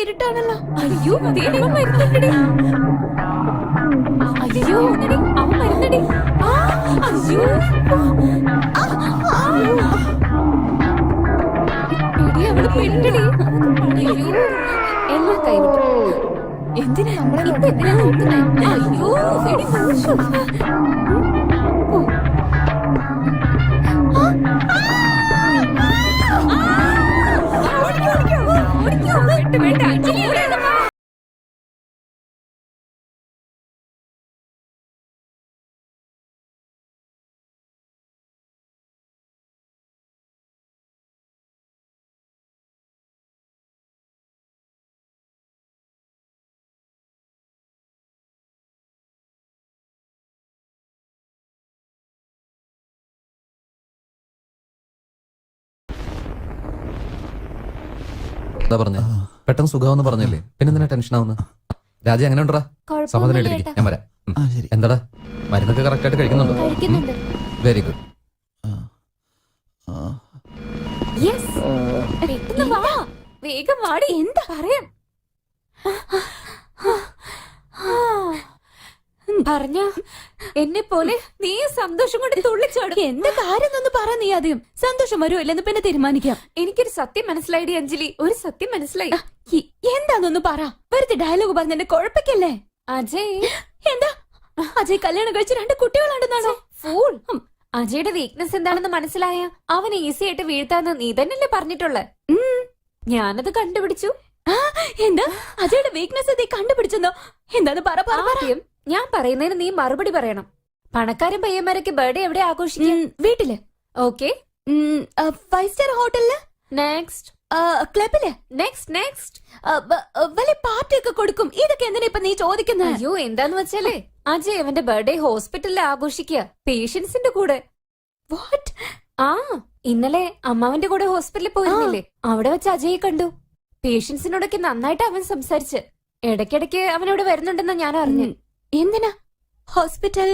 ഇരുട്ടാണല്ലോ. അയ്യോ ദൈവം വരുന്നുണ്ടെടി. അയ്യോ അവൻ വരുന്നുണ്ടെടി. അയ്യോ അവള് പെരുണ്ടടി. അയ്യോ എല്ലാം കൈവിട്ടു. എന്തിനാ നമ്മളെ എന്തിനാ നോക്കുന്നേ? അയ്യോ എടി മോശം. എന്താ പറഞ്ഞേ? പെട്ടെന്ന് സുഖാവെന്ന് പറഞ്ഞല്ലേ, പിന്നെന്തിനാ ടെൻഷൻ ആവുന്നു? രാജ എങ്ങനെ ഉണ്ടാ? സമാധാനമായിട്ടിരിക്കും, ഞാൻ വരാം. എന്താടാ മരുന്നൊക്കെ കറക്റ്റ് ആയിട്ട് കഴിക്കുന്നുണ്ടോ? Very good. വേഗം വാടി. എന്താ പറയാൻ പറഞ്ഞ എന്നെ പോലെ നീ സന്തോഷം കൊണ്ട് തുള്ളിച്ചാടും. എന്താ കാര്യം ഒന്ന് പറ. നീ ആദ്യം സന്തോഷം വരുമോ ഇല്ലെന്ന് പിന്നെ തീരുമാനിക്കാം. എനിക്കൊരു സത്യം മനസ്സിലായി അഞ്ജലി, ഒരു സത്യം മനസ്സിലായി. എന്താന്നൊന്ന് പറ. വെറുതെ ഡയലോഗ് പറഞ്ഞ എന്നെ കുഴപ്പിക്കല്ലേ. അജയ് എന്താ? അജയ് കല്യാണം കഴിച്ച് 2 കുട്ടികളുണ്ടെന്നാണോ? ഫൂൾ. അജയുടെ വീക്ക്നെസ് എന്താണെന്ന് മനസ്സിലായ അവൻ ഈസി ആയിട്ട് വീഴ്ത്താന്ന് നീ തന്നെയല്ലേ പറഞ്ഞിട്ടുള്ളേ? ഞാനത് കണ്ടുപിടിച്ചു. എന്താ അജയുടെ വീക്ക്നെസ് നീ കണ്ടുപിടിച്ചെന്നോ? എന്താന്ന് പറ. ആദ്യം ഞാൻ പറയുന്നതിന് നീ മറുപടി പറയണം. പണക്കാരൻ പയ്യന്മാരൊക്കെ ബർത്ത്ഡേ എവിടെ ആഘോഷിക്കും? വീട്ടില്. ഓക്കെ. 5 സ്റ്റാർ ഹോട്ടലില്. നെക്സ്റ്റ് ക്ലബില്. നെക്സ്റ്റ് വലിയ പാർട്ടി ഒക്കെ കൊടുക്കും. ഇതൊക്കെ എന്തിനാ ഇപ്പൊ നീ ചോദിക്കുന്നത്? അയ്യോ എന്താന്ന് വെച്ചാലേ അജയ് അവന്റെ ബർത്ത്ഡേ ഹോസ്പിറ്റലിൽ ആഘോഷിക്കുക, പേഷ്യൻസിന്റെ കൂടെ. വാട്ട്? ഇന്നലെ അമ്മാവന്റെ കൂടെ ഹോസ്പിറ്റലിൽ പോയിരുന്നില്ലേ? അവിടെ വെച്ച് അജയ് കണ്ടു. പേഷ്യൻസിനോടൊക്കെ നന്നായിട്ട് അവൻ സംസാരിച്ച്. ഇടയ്ക്കിടയ്ക്ക് അവനോട് വരുന്നുണ്ടെന്ന് ഞാൻ അറിഞ്ഞു. എന്തിനാ ഹോസ്പിറ്റൽ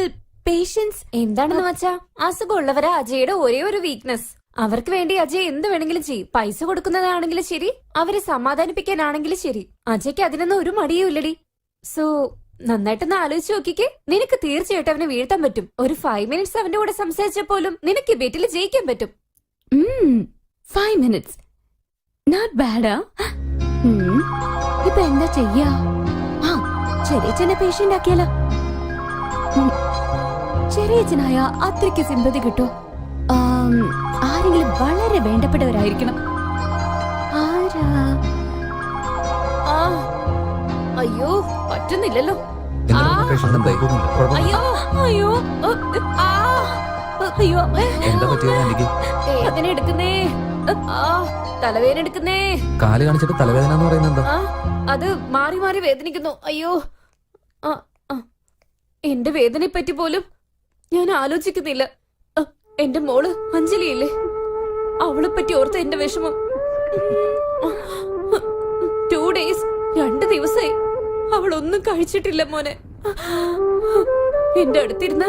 പേഷ്യൻസ്? എന്താണെന്ന് വെച്ചാ അസുഖമുള്ളവരാ അജയുടെ ഒരേ ഒരു വീക്ക്നെസ്. അവർക്ക് വേണ്ടി അജയ് എന്ത് വേണമെങ്കിലും ചെയ്യും. പൈസ കൊടുക്കുന്നതാണെങ്കിലും ശരി, അവരെ സമാധാനിപ്പിക്കാനാണെങ്കിലും ശരി. അജയ്ക്ക് അതിനൊന്നും ഒരു മടിയും ഇല്ലടി. സോ നന്നായിട്ടൊന്ന് ആലോചിച്ച് നോക്കിക്കേ. നിനക്ക് തീർച്ചയായിട്ടും അവനെ വീഴ്ത്താൻ പറ്റും. ഒരു 5 മിനിറ്റ്സ് അവന്റെ കൂടെ സംസാരിച്ചാൽ പോലും നിനക്ക് ഈ ബെറ്റിൽ ജയിക്കാൻ പറ്റും. 5 മിനിറ്റ്സ് നോട്ട് ബാഡാ. ഇപ്പൊ എന്താ ചെയ്യാ? ചെറിയച്ഛനെ പേഷ്യന്റ് ആക്കിയാലോ? ചെറിയച്ഛനായ അത്രയ്ക്ക് സിമ്പതി കിട്ടോ? ആരെങ്കിലും വളരെ വേണ്ടപ്പെട്ടവരായിരിക്കണം. ആരാ? അയ്യോ പറ്റുന്നില്ലല്ലോ. അയ്യോ അയ്യോ അയ്യോ വേദന എടുക്കുന്നേ. തലവേദന എടുക്കുന്നേ. കാല് കാണിച്ചിട്ട് തലവേദന എന്ന് പറയുന്നത് എന്താ? അത് മാറി മാറി വേദനിക്കുന്നു. അയ്യോ എന്റെ വേദനയെ പറ്റി പോലും ഞാൻ ആലോചിക്കുന്നില്ല. എന്റെ മോള് അഞ്ജലിയില്ലേ, അവളെ പറ്റി ഓർത്ത് എന്റെ വിഷമം. 2 ഡേയ്സ് 2 ദിവസമായി അവളൊന്നും കഴിച്ചിട്ടില്ല മോനെ. എന്റെ അടുത്തിരുന്ന്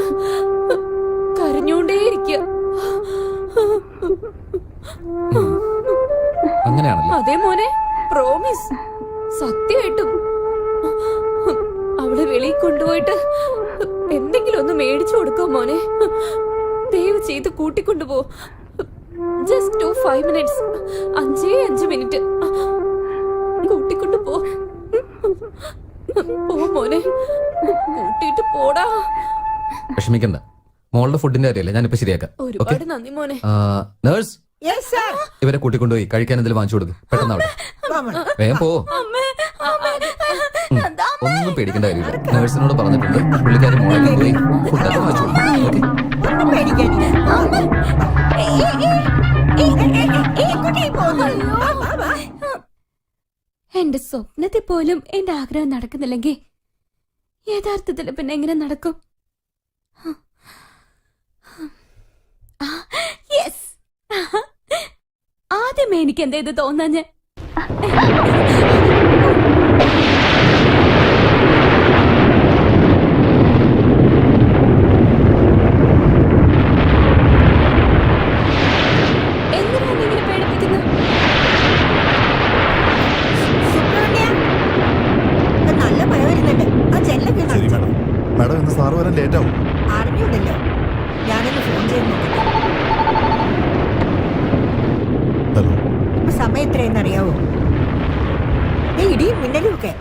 കരഞ്ഞോണ്ടേയിരിക്കുക. അതെ മോനെ, പ്രോമിസ്, സത്യമായിട്ടും. അവളെ വെളിയിൽ കൊണ്ടുപോയിട്ട് എന്തെങ്കിലും ഒന്ന് മേടിച്ചു കൊടുക്കാം മോനെ. ദയവ് ചെയ്ത് കൂട്ടിക്കൊണ്ടുപോ. Just 5 minutes. 5 മിനിറ്റ് കൂട്ടിക്കൊണ്ടു പോ. മോനെ കൂട്ടിട്ട് പോടാ. വിഷമിക്കണ്ട, മോളുടെ ഫുഡിന്റെ കാര്യമല്ലേ, ഞാനിപ്പോ ശരിയാക്കാം. ഒരുപാട് നന്ദി മോനെ. നേഴ്സ്, ഇവരെ കൂട്ടിക്കൊണ്ടുപോയി കഴിക്കാൻ എന്തെങ്കിലും വാങ്ങിച്ചു കൊടുക്കും. പെട്ടെന്ന് അവിടെ വേഗം പോ. ഒന്നും പേടിക്കേണ്ട കാര്യമില്ല. നേഴ്സിനോട് പറഞ്ഞിട്ടുണ്ട്, പുള്ളിക്കാരി മോളെ കൊണ്ടുപോയി ഫുഡൊക്കെ വാങ്ങിച്ചു കൊടുക്കും. എന്റെ സ്വപ്നത്തിൽ പോലും എന്റെ ആഗ്രഹം നടക്കുന്നില്ലെങ്കിൽ യഥാർത്ഥത്തിൽ പിന്നെ എങ്ങനെ നടക്കും? ആദ്യമേ എനിക്ക് എന്താ ഇത് തോന്നാഞ്ഞ്? എന്തിനാണ് ഇങ്ങനെ പേടിപ്പിക്കുന്നത്? വരാൻ ലേറ്റ് ആവും. അറിഞ്ഞൂടല്ലോ, ഞാനൊന്ന് ഫോൺ ചെയ്ത് നോക്കട്ടെ. ഹലോ, ഇപ്പൊ സമയം എത്രയെന്നറിയാവോ? ഇടിയും മിന്നലും ഒക്കെ.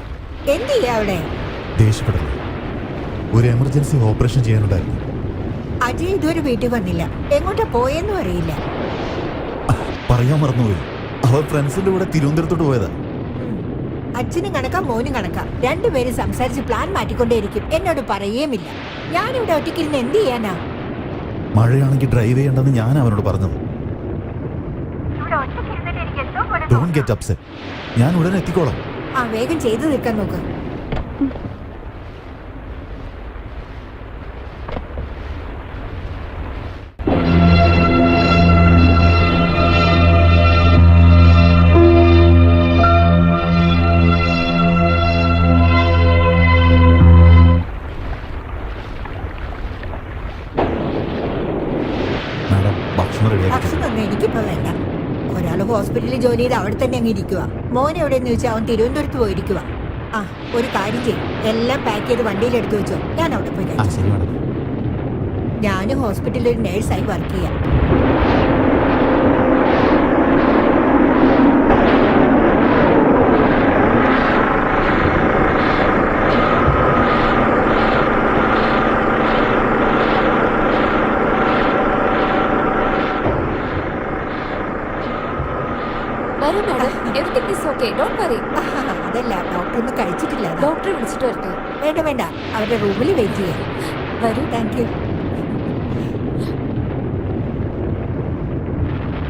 എന്ത് ചെയ്യാ അവിടെ? ദേഷ്യപ്പെടല്ലേ, ഒരു എമർജൻസി ഓപ്പറേഷൻ ചെയ്യാനുണ്ടായിരുന്നു. അജയ് ഇതുവരെ വീട്ടിൽ വന്നില്ല. എങ്ങോട്ടാ പോയെന്നും അറിയില്ല. പറയാൻ മറന്നുപോയി, അവർ ഫ്രണ്ട്സിന്റെ കൂടെ തിരുവനന്തപുരത്തോട്ട് പോയതാ. അച്ഛനും കണക്കാ മോനും കണക്കാ, രണ്ടുപേരും സംസാരിച്ച് പ്ലാൻ മാറ്റിക്കൊണ്ടേയിരിക്കും. എന്നോട് പറയുകയുമില്ല. ഞാനിവിടെ ഒറ്റയ്ക്കിരുന്ന് എന്ത് ചെയ്യാനാ? മഴയാണെങ്കിൽ ഡ്രൈവ് ചെയ്യണ്ടെന്ന് ഞാൻ അവനോട് പറഞ്ഞത്. ഡോണ്ട് ഗെറ്റ് അപ്സെറ്റ്, ഞാൻ ഉടനെ എത്തിക്കോളാം. ആ, വേഗം ചെയ്തു തീർക്കാൻ നോക്ക്. മാഡം, ഭക്ഷണം റെഡിയാക്കി. ഭക്ഷണമൊന്നും എനിക്കിപ്പോ വേണ്ട. ഒരാൾ ഹോസ്പിറ്റലിൽ ജോലി ചെയ്ത് അവിടെ തന്നെ അങ്ങ് ഇരിക്കുക. മോൻ എവിടെയെന്ന് ചോദിച്ചാൽ അവൻ തിരുവനന്തപുരത്ത് പോയിരിക്കുക. ആ, ഒരു കാര്യം ചെയ്യും, എല്ലാം പാക്ക് ചെയ്ത് വണ്ടിയിൽ എടുത്തു വെച്ചോ. ഞാൻ അവിടെ പോയി കഴിച്ചു. ശരി മാഡം. ഞാനും ഹോസ്പിറ്റലിൽ ഒരു നേഴ്സായി വർക്ക് ചെയ്യാം. വരൂ madam, everything is okay, don't worry. അതല്ല, ഡോക്ടർ ഒന്നും കഴിച്ചിട്ടില്ല. ഡോക്ടറെ വിളിച്ചിട്ട് വരട്ടെ? വേണ്ട വേണ്ട, അവരുടെ റൂമിൽ വെയിറ്റ് ചെയ്യാം. വരൂ. Thank you.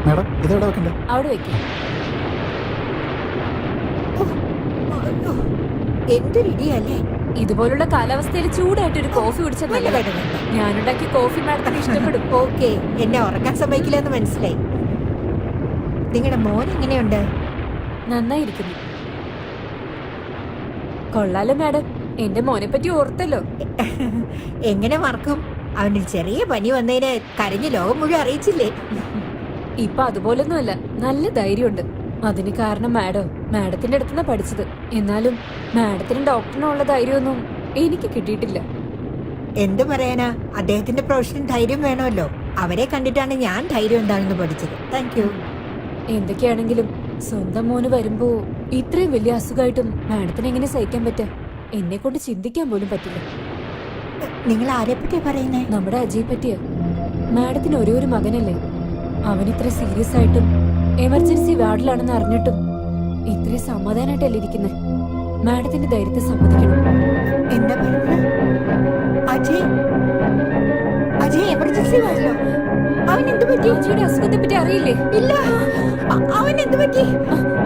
മാഡം, ഇതെവിടെ വെക്കണ്ടേ? അവിടെ വെക്കാം. എന്തൊരു ഇടിയല്ലേ. ഇതുപോലുള്ള കാലാവസ്ഥയിൽ ചൂടായിട്ട് ഒരു കോഫി കുടിച്ചാൽ വേണ്ട നല്ലതാണ്. വേണ്ട വേണ്ട. ഞാനുണ്ടാക്കിയ കോഫി മാഡത്തിന് ഇഷ്ടപ്പെടും. ഓക്കെ, എന്നെ ഉറക്കാൻ സമ്മതിക്കില്ലെന്ന് മനസ്സിലായി. നിങ്ങളുടെ മോൻ എങ്ങനെയുണ്ട്? നന്നായിരിക്കുന്നു. കൊള്ളാലോ മാഡം, എന്റെ മോനെ പറ്റി ഓർത്തല്ലോ. എങ്ങനെ മറക്കും? അവന് ചെറിയ പനി വന്നതിന് കരഞ്ഞ് ലോകം മുഴുവൻ അറിയിച്ചില്ലേ? ഇപ്പൊ അതുപോലൊന്നുമല്ല, നല്ല ധൈര്യമുണ്ട്. അതിന് കാരണം മാഡത്തിന്റെ അടുത്തുനിന്നാ പഠിച്ചത്. എന്നാലും മാഡത്തിനും ഡോക്ടറിനും ഉള്ള ധൈര്യമൊന്നും എനിക്ക് കിട്ടിയിട്ടില്ല. എന്തു പറയാനാ, അദ്ദേഹത്തിന്റെ പ്രൊഫഷൻ ധൈര്യം വേണമല്ലോ. അവരെ കണ്ടിട്ടാണ് ഞാൻ ധൈര്യം എന്താണെന്ന് പഠിച്ചത്. Thank you. എന്തൊക്കെയാണെങ്കിലും സ്വന്തം മോന് വരുമ്പോ ഇത്രയും വലിയ അസുഖമായിട്ടും മാഡത്തിന് എങ്ങനെ സഹിക്കാൻ പറ്റാ? എന്നെ കൊണ്ട് ചിന്തിക്കാൻ പോലും പറ്റില്ല. നിങ്ങൾ ആരെ പറ്റിയാ പറയുന്നേ? നമ്മുടെ അജയ് പറ്റിയ. മാഡത്തിന് ഒരേ ഒരു മകനല്ലേ? അവൻ ഇത്ര സീരിയസ് ആയിട്ടും എമർജൻസി വാർഡിലാണെന്ന് അറിഞ്ഞിട്ടും ഇത്രയും സമാധാനമായിട്ടല്ലേ ഇരിക്കുന്നത്? മാഡത്തിന്റെ ധൈര്യത്തെ സമ്മതിക്കണം. എന്താ പറയുന്നത്? അജയ് അജയ് എമർജൻസി വാർഡിലോ? അവൻ എന്ത് പറ്റി? അജയുടെ അസുഖത്തെ പറ്റി അറിയില്ലേ? ഇല്ല. അവൻ എന്ത് പറ്റി?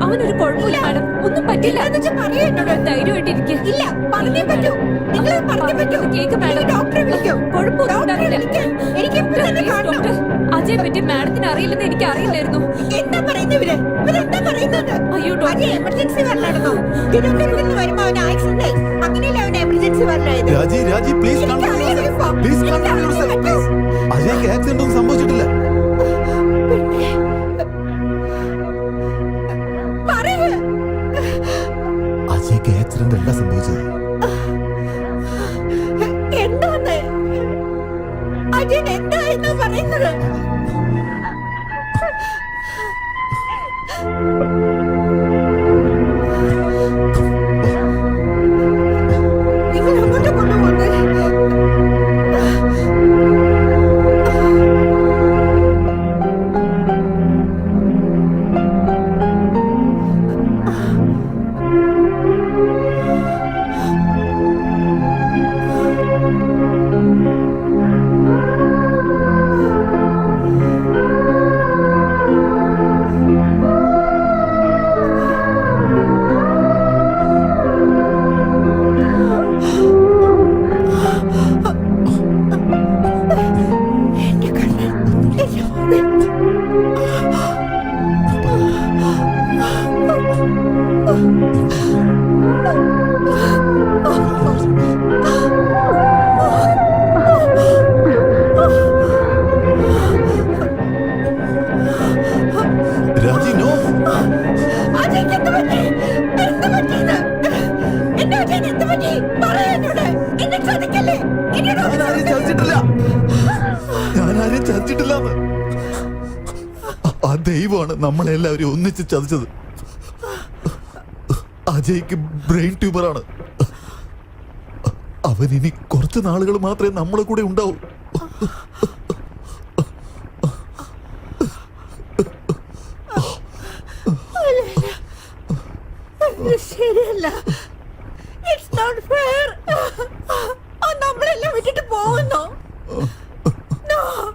അവനൊരു കുഴപ്പമില്ല മാഡം, ഒന്നും പറ്റില്ല. പറയൂ എന്നോട്. ധൈര്യമായിട്ടിരിക്കുക. ഇല്ല, പറഞ്ഞേ പറ്റൂ. നിങ്ങൾ പറഞ്ഞേ പറ്റൂ. Cake madam. ഡോക്ടറെ വിളിക്കൂ. കുഴപ്പമൊന്നും ഡോക്ടറെ ഉണ്ടാവില്ല. വിളിക്ക്. എനിക്ക് ഇപ്പൊ തന്നെ കാണണം. ഡോക്ടർ, അജയെ പറ്റി മാഡത്തിന് അറിയില്ലെന്ന് എനിക്ക് അറിയില്ലായിരുന്നു. എന്താ പറയുന്നത് ഇവര്? ഇവരെന്താ പറയുന്നത്? അയ്യോ ഡോക്ടർ, അജയ് എമർജൻസി വാർഡിലാണെന്നോ? തിരുവനന്തപുരത്ത് നിന്ന് വരുമ്പോ അവന് ആക്സിഡന്റ് ആയി. അങ്ങനെയല്ല അവൻ എമർജൻസി വാർഡിലായത്. രാജി പ്ലീസ് അജയ്ക്ക് ആക്സിഡന്റ് ഒന്നും സംഭവിച്ചിട്ടില്ല. അജയ്ക്ക് ആക്സിഡന്റ് അല്ല സംഭവിച്ചത്. എന്താന്ന് അജയൻ എന്തായിരുന്നു പറയുന്നത്? നിങ്ങൾ അങ്ങോട്ട് കൊണ്ടുപോകുന്നത്? രാജി നോ. അജയ്ക്ക് എന്ത് പറ്റി? എന്ത് പറ്റിയത്? എന്റെ അജയൻ എന്ത് പറ്റി? പറയൂ എന്നോട്. എന്നെ ചതിക്കല്ലേ? ഞാനാരെയും ചതിച്ചിട്ടില്ല. ഞാനാരെയും ചതിച്ചിട്ടില്ലെന്ന്. ആ ദൈവമാണ് നമ്മളെല്ലാവരും ഒന്നിച്ച് ചതിച്ചത്. അജയ്ക്ക് ബ്രെയിൻ ട്യൂമറാണ്. അവൻ ഇനി കുറച്ച് നാളുകൾ മാത്രമേ നമ്മളെ കൂടെ ഉണ്ടാവൂ. ശരിയല്ല. It's not fair. നമ്മളെല്ലാം വിട്ടിട്ട് പോകുന്നു. No.